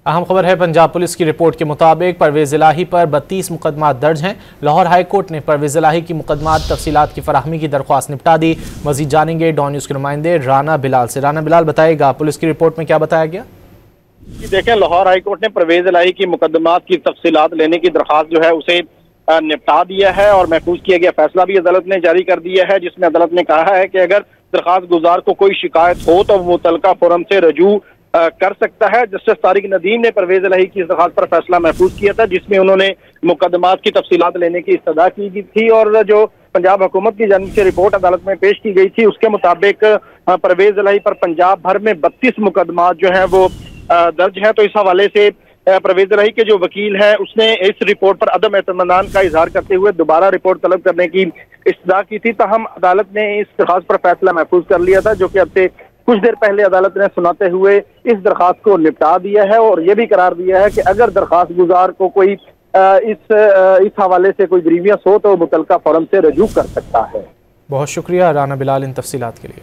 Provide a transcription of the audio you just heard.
अहम खबर है, पंजाब पुलिस की रिपोर्ट के मुताबिक परवेज इलाही पर 32 मुकदमात दर्ज हैं। लाहौर हाई कोर्ट ने परवेज इलाही की मुकदमात तफसीलात की फराहमी की दरख्वास्त निपटा दी। मजीद जानेंगे डॉन न्यूज़ के नुमाइंदे राना बिलाल से। राना बिलाल, बताएगा पुलिस की रिपोर्ट में क्या बताया गया? देखें, लाहौर हाई कोर्ट ने परवेज इलाही की मुकदमात की तफसीलात लेने की दरख्वास्त जो है उसे निपटा दिया है और महफूज किया गया फैसला भी अदालत ने जारी कर दिया है, जिसमें अदालत ने कहा है कि अगर दरख्वास्त गुजार को कोई शिकायत हो तो मुतलका फोरम से रजू कर सकता है। जस्टिस तारिक नदीम ने परवेज इलाही की इस दरख्वास्त पर फैसला महफूज किया था, जिसमें उन्होंने मुकदमात की तफसीलात लेने की इस्तदा की थी और जो पंजाब हुकूमत की जानिब से रिपोर्ट अदालत में पेश की गई थी उसके मुताबिक परवेज इलाही पर पंजाब भर में 32 मुकदमात जो है वो दर्ज है। तो इस हवाले से परवेज इलाही के जो वकील हैं उसने इस रिपोर्ट पर अदम एतमानान का इजहार करते हुए दोबारा रिपोर्ट तलब करने की इस्तदा की थी। ताहम अदालत ने इस दरख्वास्त पर फैसला महफूज कर लिया था, जो कि अब से कुछ देर पहले अदालत ने सुनाते हुए इस दरख्वास्त को निपटा दिया है और ये भी करार दिया है कि अगर दरख्वास्त गुजार को कोई इस हवाले से कोई ग्रीवियंस हो तो मुतलका फोरम से रजू कर सकता है। बहुत शुक्रिया राना बिलाल इन तफसीलात के लिए।